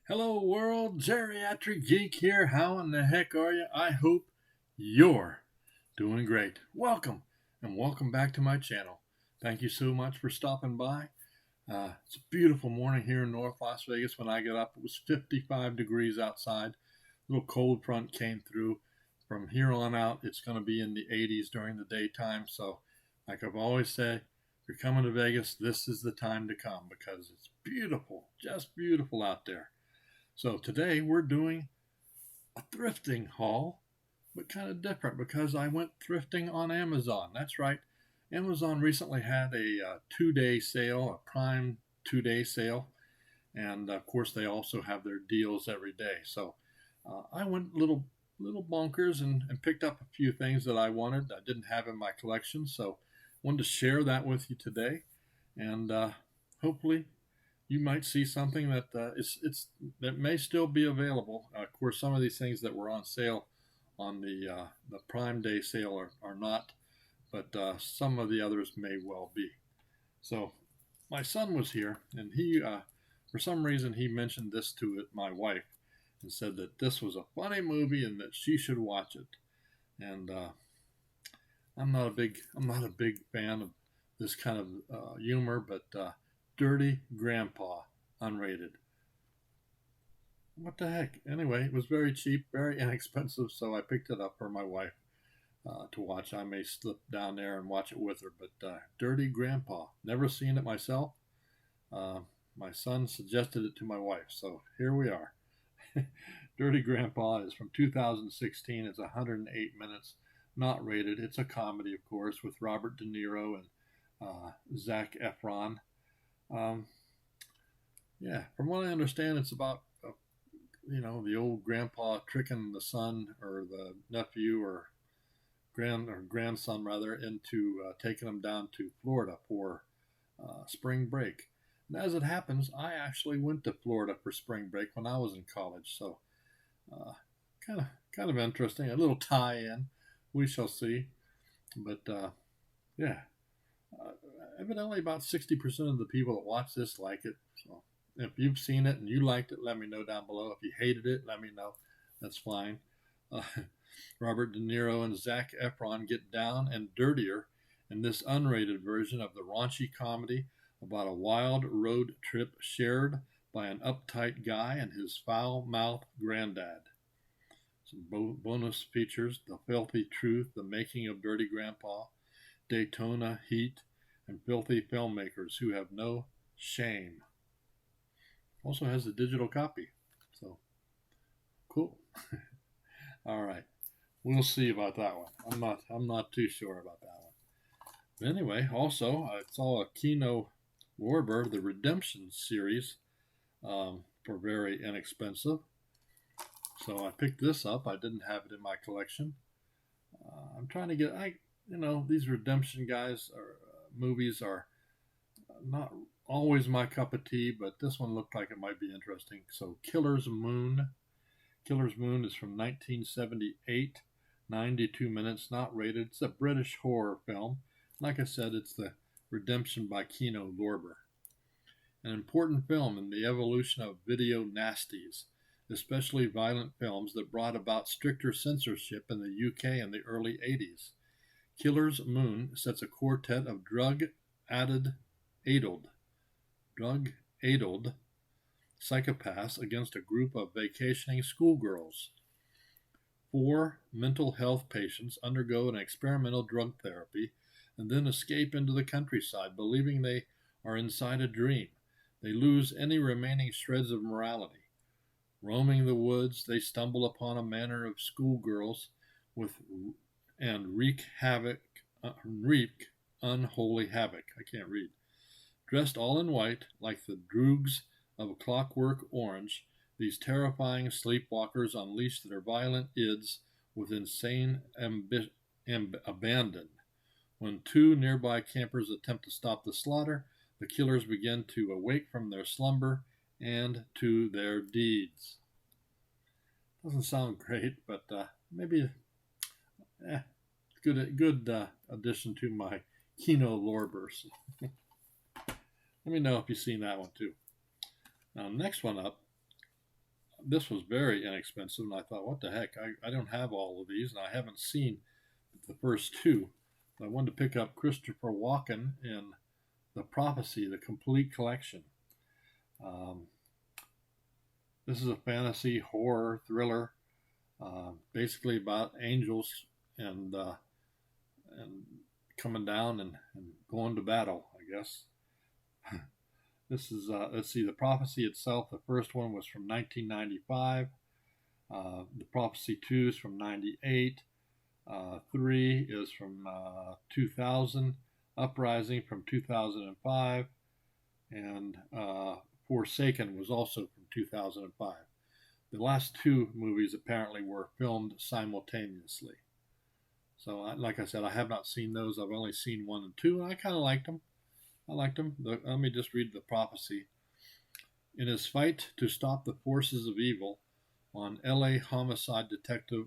Hello world, Geriatric Geek here. How in the heck are you? I hope you're doing great. Welcome and welcome back to my channel. Thank you so much for stopping by. It's a beautiful morning here in North Las Vegas. When I got up, it was 55 degrees outside. A little cold front came through. From here on out, it's going to be in the 80s during the daytime. So, like I've always said, if you're coming to Vegas, this is the time to come because it's beautiful, just beautiful out there. So today we're doing a thrifting haul, but kind of different because I went thrifting on Amazon. That's right. Amazon recently had a 2-day sale, a prime 2-day sale. And of course, they also have their deals every day. So I went little bonkers and picked up a few things that I wanted. I didn't have in my collection. So wanted to share that with you today. And hopefully you might see something that that may still be available. Of course, some of these things that were on sale on the Prime Day sale are not, but some of the others may well be. So my son was here, and he for some reason he mentioned this to my wife and said that this was a funny movie and that she should watch it. And I'm not a big fan of this kind of humor, but Dirty Grandpa, unrated. What the heck? Anyway, it was very cheap, very inexpensive, so I picked it up for my wife to watch. I may slip down there and watch it with her, but Dirty Grandpa. Never seen it myself. Uh, my son suggested it to my wife, so here we are. Dirty Grandpa is from 2016. It's 108 minutes, not rated. It's a comedy, of course, with Robert De Niro and Zac Efron. Um, yeah, from what I understand, it's about the old grandpa tricking the son or the nephew or grandson rather into taking them down to Florida for spring break. And as it happens, I actually went to Florida for spring break when I was in college, so uh, kind of interesting. A little tie-in, we shall see. But yeah, uh, evidently about 60% of the people that watch this like it. So if you've seen it and you liked it, let me know down below. If you hated it, let me know. That's fine. Uh, Robert De Niro and Zac Efron get down and dirtier in this unrated version of the raunchy comedy about a wild road trip shared by an uptight guy and his foul-mouthed granddad. Some bonus features: The Filthy Truth, The Making of Dirty Grandpa, Daytona Heat, and filthy filmmakers who have no shame. Also has a digital copy. So cool. All right. We'll see about that one. I'm not too sure about that one. But anyway, also I saw a Kino Lorber, the Redemption series, for very inexpensive. So I picked this up. I didn't have it in my collection. I'm trying to get these redemption guys or movies are not always my cup of tea, but this one looked like it might be interesting. So Killer's Moon. Killer's Moon is from 1978, 92 minutes, not rated. It's a British horror film. Like I said, it's the Redemption by Kino Lorber. An important film in the evolution of video nasties, especially violent films that brought about stricter censorship in the UK in the early 80s. Killer's Moon sets a quartet of addled, drug-addled psychopaths against a group of vacationing schoolgirls. 4 mental health patients undergo an experimental drug therapy and then escape into the countryside, believing they are inside a dream. They lose any remaining shreds of morality. Roaming the woods, they stumble upon a manor of schoolgirls and wreak unholy havoc. I can't read. Dressed all in white, like the droogs of Clockwork Orange, these terrifying sleepwalkers unleash their violent ids with insane abandon. When 2 nearby campers attempt to stop the slaughter, the killers begin to awake from their slumber and to their deeds. Doesn't sound great, but maybe good addition to my Kino Lorbers. Let me know if you've seen that one too. Now, next one up This was very inexpensive, and I thought, what the heck? I don't have all of these, and I haven't seen the first two. I wanted to pick up Christopher Walken in The Prophecy, the complete collection. Um, this is a fantasy horror thriller, basically about angels and and coming down and going to battle, I guess. This is let's see, The Prophecy itself. The first one was from 1995. The Prophecy 2 is from 98. 3 is from 2000. Uprising from 2005. And Forsaken was also from 2005. The last two movies apparently were filmed simultaneously. So, like I said, I have not seen those. I've only seen 1 and 2, and I kind of liked them. Let me just read The Prophecy. In his fight to stop the forces of evil, an LA homicide detective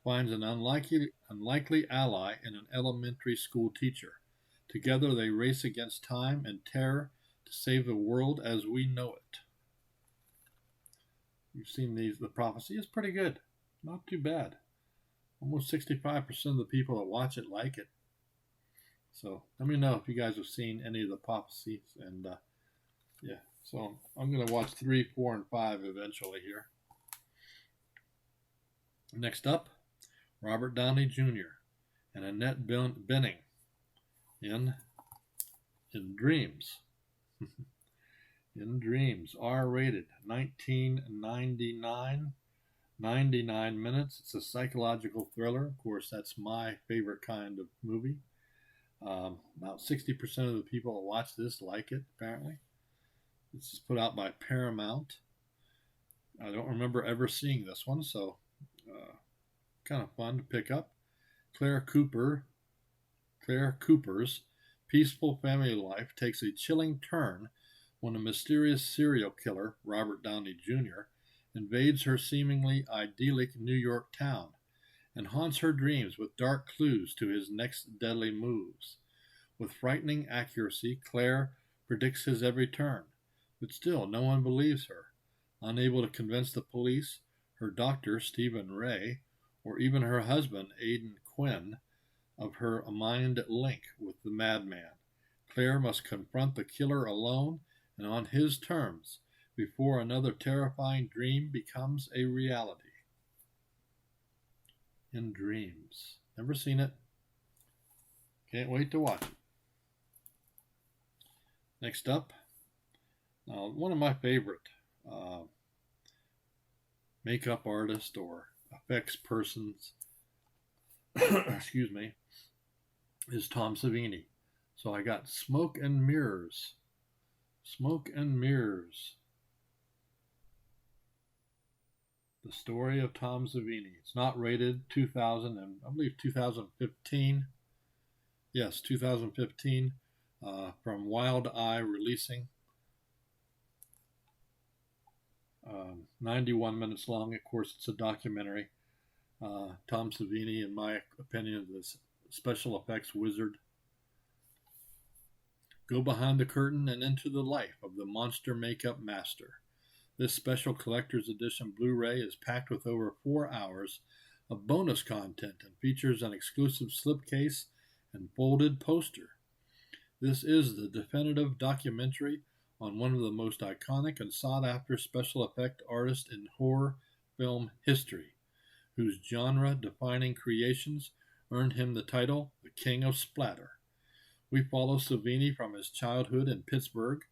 finds an unlikely ally in an elementary school teacher. Together they race against time and terror to save the world as we know it. You've seen these. The Prophecy is pretty good. Not too bad. Almost 65% of the people that watch it like it. So let me know if you guys have seen any of the Prophecies. And yeah, so I'm going to watch 3, 4, and 5 eventually here. Next up, Robert Downey Jr. and Annette Bening in Dreams. In Dreams, R-rated, 1999, 99 minutes. It's a psychological thriller. Of course, that's my favorite kind of movie. About 60% of the people that watch this like it, apparently. This is put out by Paramount. I don't remember ever seeing this one, so kind of fun to pick up. Claire Cooper's peaceful family life takes a chilling turn when a mysterious serial killer, Robert Downey Jr., invades her seemingly idyllic New York town and haunts her dreams with dark clues to his next deadly moves. With frightening accuracy, Claire predicts his every turn, but still no one believes her. Unable to convince the police, her doctor, Stephen Ray, or even her husband, Aidan Quinn, of her mind link with the madman. Claire must confront the killer alone and on his terms before another terrifying dream becomes a reality. In Dreams. Never seen it. Can't wait to watch it. Next up, one of my favorite makeup artists or effects persons, excuse me, is Tom Savini. So I got Smoke and Mirrors. Smoke and Mirrors. The story of Tom Savini. It's not rated. 2000 and I believe 2015. Yes, 2015. From Wild Eye Releasing. 91 minutes long. Of course, it's a documentary. Tom Savini, in my opinion, is a special effects wizard. Go behind the curtain and into the life of the monster makeup master. This special collector's edition Blu-ray is packed with over 4 hours of bonus content and features an exclusive slipcase and folded poster. This is the definitive documentary on one of the most iconic and sought-after special effect artists in horror film history, whose genre-defining creations earned him the title the King of Splatter. We follow Savini from his childhood in Pittsburgh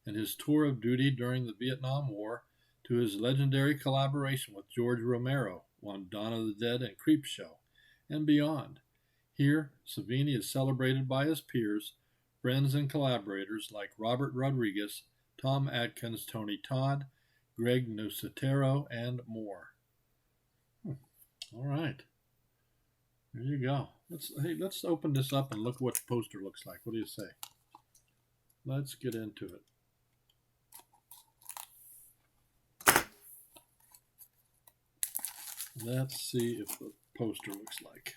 and his tour of duty during the Vietnam War to his legendary collaboration with George Romero on Dawn of the Dead and Creepshow, and beyond. Here, Savini is celebrated by his peers, friends, and collaborators like Robert Rodriguez, Tom Atkins, Tony Todd, Greg Nosotero, and more. All right. There you go. Let's open this up and look what the poster looks like. What do you say? Let's get into it. Let's see if the poster looks like.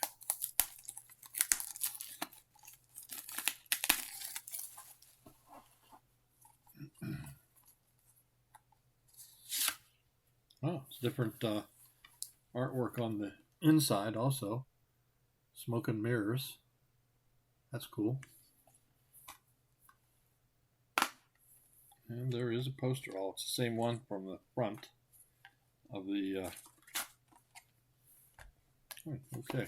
Oh, it's different artwork on the inside also. Smoke and mirrors. That's cool. And there is a poster. Oh, it's the same one from the front of the. Okay.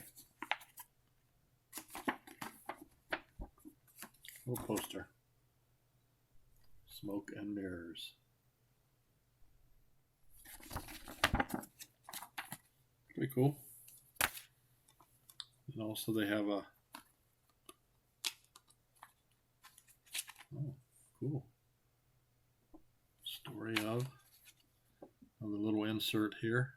Little poster. Smoke and mirrors. Pretty cool. And also they have a. Oh, cool. Story of the little insert here.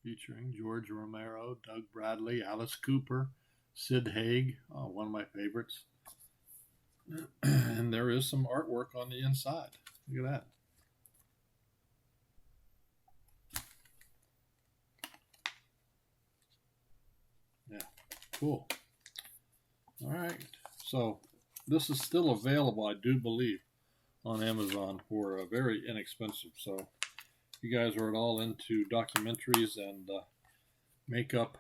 Featuring George Romero, Doug Bradley, Alice Cooper, Sid Haig, one of my favorites. And there is some artwork on the inside. Look at that. Yeah, cool. All right, so this is still available, I do believe, on Amazon for very inexpensive. So if you guys are at all into documentaries and makeup,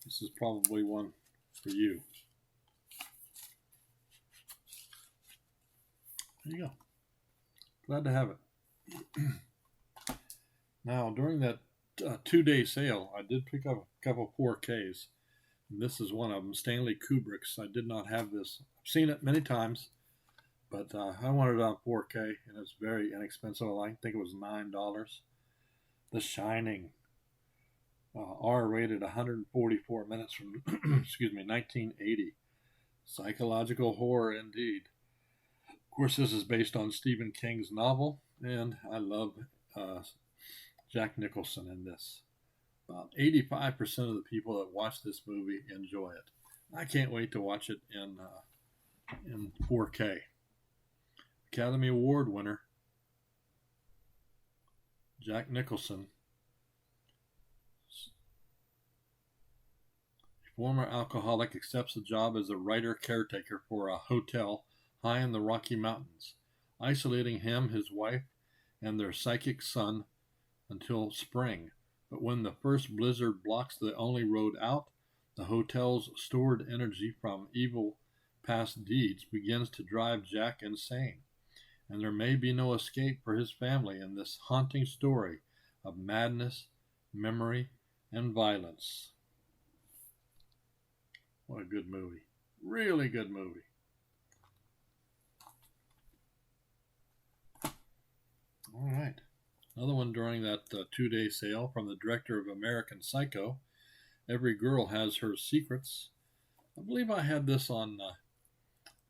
this is probably one for you. There you go. Glad to have it. Now, during that 2-day sale, I did pick up a couple 4Ks. And this is one of them, Stanley Kubrick's. I did not have this. I've seen it many times, but I wanted it on 4K, and it's very inexpensive. I think it was $9. The Shining, R-rated, 144 minutes from, excuse me, 1980. Psychological horror indeed. Of course, this is based on Stephen King's novel, and I love Jack Nicholson in this. About 85% of the people that watch this movie enjoy it. I can't wait to watch it in 4K. Academy Award winner Jack Nicholson, a former alcoholic, accepts a job as a writer caretaker for a hotel high in the Rocky Mountains, isolating him, his wife, and their psychic son until spring. But when the first blizzard blocks the only road out, the hotel's stored energy from evil past deeds begins to drive Jack insane, and there may be no escape for his family in this haunting story of madness, memory, and violence. What a good movie. Really good movie. All right. Another one during that 2-day sale from the director of American Psycho, Every Girl Has Her Secrets. I believe I had this on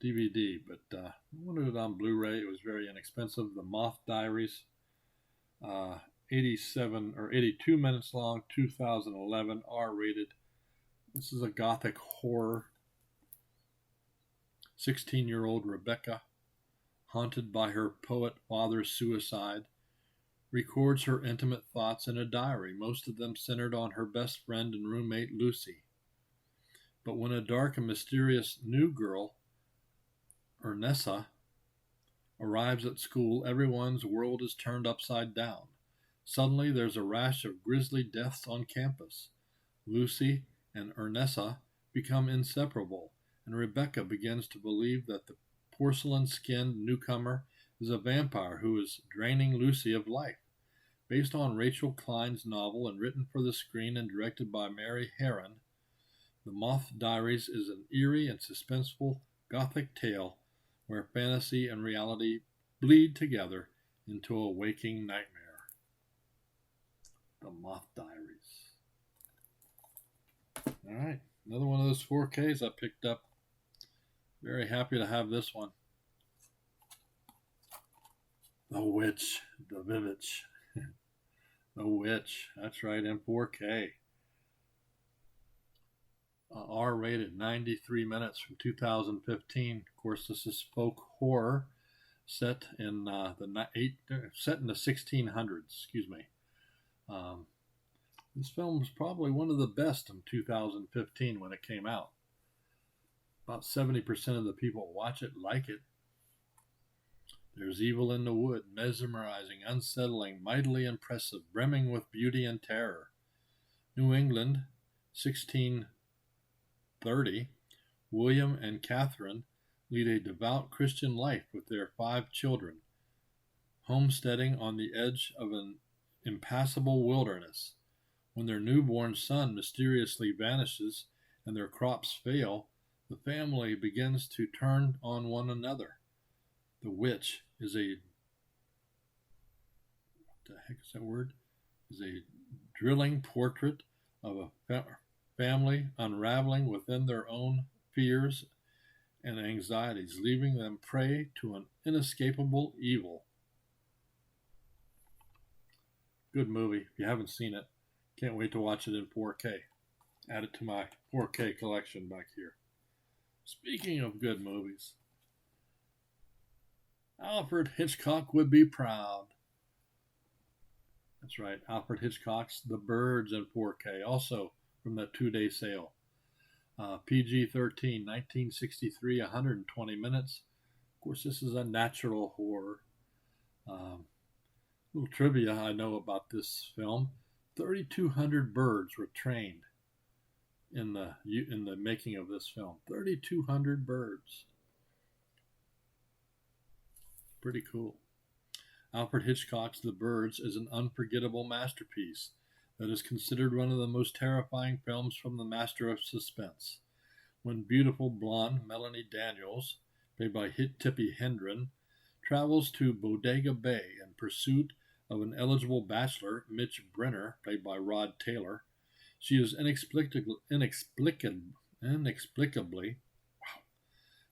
DVD, but I wanted it on Blu-ray. It was very inexpensive. The Moth Diaries, 87 or 82 minutes long, 2011, R-rated. This is a gothic horror. 16-year-old Rebecca, haunted by her poet father's suicide, records her intimate thoughts in a diary, most of them centered on her best friend and roommate Lucy. But when a dark and mysterious new girl, Ernessa, arrives at school, everyone's world is turned upside down. Suddenly there's a rash of grisly deaths on campus. Lucy and Ernessa become inseparable, and Rebecca begins to believe that the porcelain-skinned newcomer is a vampire who is draining Lucy of life. Based on Rachel Klein's novel and written for the screen and directed by Mary Herron, The Moth Diaries is an eerie and suspenseful gothic tale where fantasy and reality bleed together into a waking nightmare. The Moth Diaries. All right, another one of those 4Ks I picked up. Very happy to have this one. The Witch, the Vivitch. The Witch, that's right, in 4K. R-rated, 93 minutes from 2015. Of course, this is folk horror set in the 1600s. Excuse me. This film was probably one of the best in 2015 when it came out. About 70% of the people who watch it like it. There's evil in the wood, mesmerizing, unsettling, mightily impressive, brimming with beauty and terror. New England, 1630. William and Catherine lead a devout Christian life with their 5 children, homesteading on the edge of an impassable wilderness. When their newborn son mysteriously vanishes and their crops fail, the family begins to turn on one another. The witch is a drilling portrait of a family unraveling within their own fears and anxieties, leaving them prey to an inescapable evil. Good movie. If you haven't seen it, can't wait to watch it in 4K. Add it to my 4K collection back here. Speaking of good movies, Alfred Hitchcock would be proud. That's right, Alfred Hitchcock's The Birds in 4K, also from that 2-day sale. PG-13, 1963, 120 minutes. Of course, this is a natural horror. Little trivia I know about this film: 3,200 birds were trained in the making of this film. 3,200 birds. Pretty cool. Alfred Hitchcock's The Birds is an unforgettable masterpiece that is considered one of the most terrifying films from the master of suspense. When beautiful blonde Melanie Daniels, played by Tippi Hedren, travels to Bodega Bay in pursuit of an eligible bachelor, Mitch Brenner, played by Rod Taylor, she is inexplicably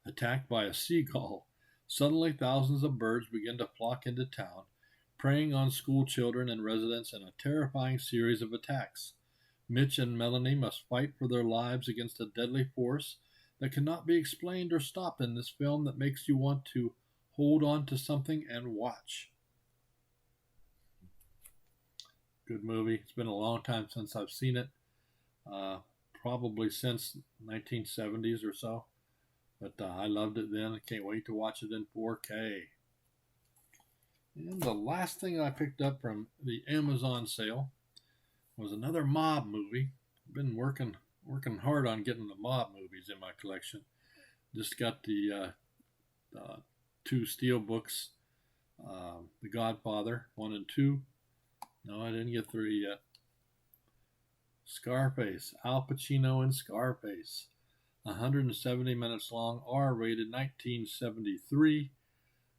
attacked by a seagull. Suddenly, thousands of birds begin to flock into town, preying on school children and residents in a terrifying series of attacks. Mitch and Melanie must fight for their lives against a deadly force that cannot be explained or stopped in this film that makes you want to hold on to something and watch. Good movie. It's been a long time since I've seen it, probably since 1970s or so. But I loved it then. I can't wait to watch it in 4K. And the last thing I picked up from the Amazon sale was another mob movie. I've been working hard on getting the mob movies in my collection. Just got the 2 steel books, The Godfather 1 and 2. No, I didn't get 3 yet. Scarface, Al Pacino in Scarface. 170 minutes long, R-rated, 1973.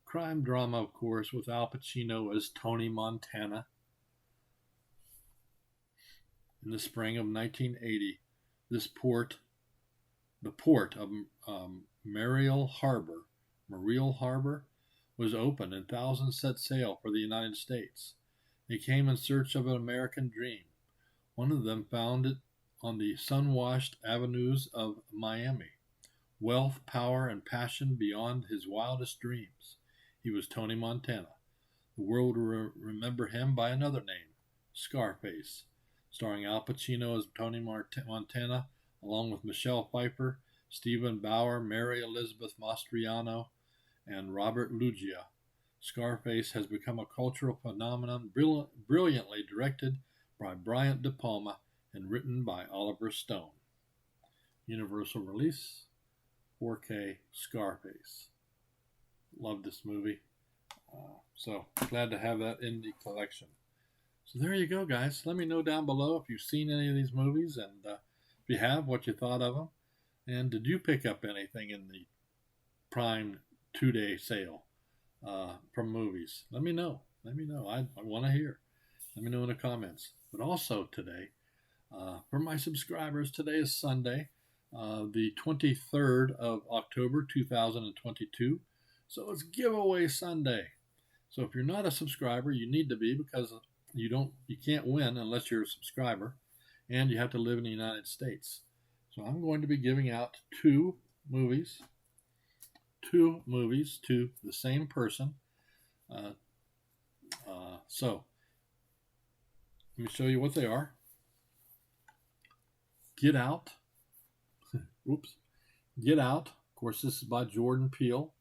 Crime drama, of course, with Al Pacino as Tony Montana. In the spring of 1980, the port of Mariel Harbor, was open and thousands set sail for the United States. They came in search of an American dream. One of them found it on the sun-washed avenues of Miami. Wealth, power, and passion beyond his wildest dreams. He was Tony Montana. The world will remember him by another name, Scarface, starring Al Pacino as Tony Montana, along with Michelle Pfeiffer, Stephen Bauer, Mary Elizabeth Mastriano, and Robert Loggia. Scarface has become a cultural phenomenon, brilliantly directed by Brian De Palma and written by Oliver Stone. Universal release, 4K Scarface. Love this movie. So glad to have that in the collection. So there you go, guys. Let me know down below if you've seen any of these movies, and if you have, what you thought of them. And did you pick up anything in the Prime 2-day sale from movies? Let me know. I want to hear. Let me know in the comments. But also today, for my subscribers, today is Sunday, the 23rd of October, 2022. So it's giveaway Sunday. So if you're not a subscriber, you need to be, because you can't win unless you're a subscriber, and you have to live in the United States. So I'm going to be giving out 2 movies to the same person. So let me show you what they are. Get Out. Oops. Get Out. Of course, this is by Jordan Peele,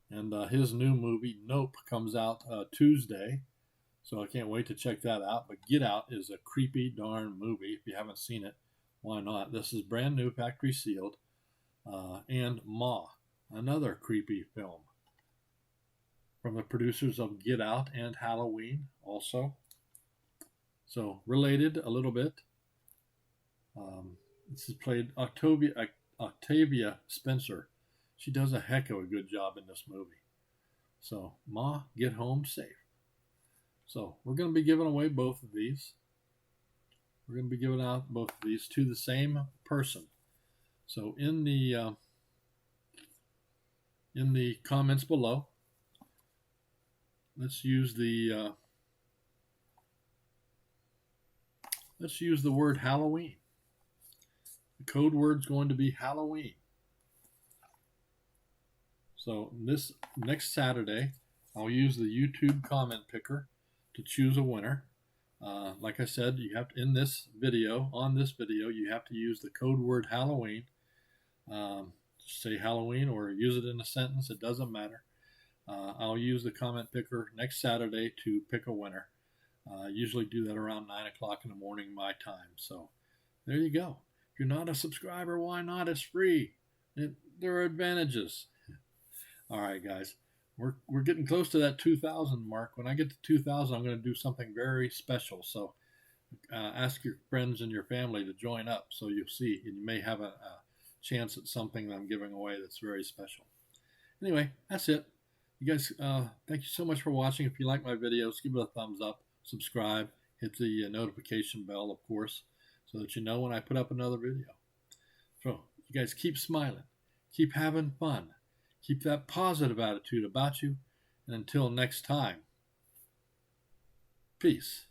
and his new movie Nope comes out Tuesday. So I can't wait to check that out. But Get Out is a creepy darn movie. If you haven't seen it, why not? This is brand new, factory sealed. And Ma, another creepy film from the producers of Get Out and Halloween, also. So related a little bit. This is played Octavia Spencer. She does a heck of a good job in this movie. So Ma, get home safe. So we're going to be giving away both of these. We're going to be giving out both of these to the same person. So in the comments below, let's use the word Halloween. The code word's going to be Halloween. So this next Saturday, I'll use the YouTube comment picker to choose a winner. Like I said, you have to, on this video, you have to use the code word Halloween. Just say Halloween or use it in a sentence. It doesn't matter. I'll use the comment picker next Saturday to pick a winner. I usually do that around 9 o'clock in the morning my time. So there you go. If you're not a subscriber, why not? It's free. There are advantages. All right, guys. We're getting close to that 2,000 mark. When I get to 2,000, I'm going to do something very special. So ask your friends and your family to join up so you'll see. And you may have a chance at something that I'm giving away that's very special. Anyway, that's it. You guys, thank you so much for watching. If you like my videos, give it a thumbs up, subscribe, hit the notification bell, of course, so that you know when I put up another video. So you guys keep smiling, keep having fun, keep that positive attitude about you, and until next time, peace.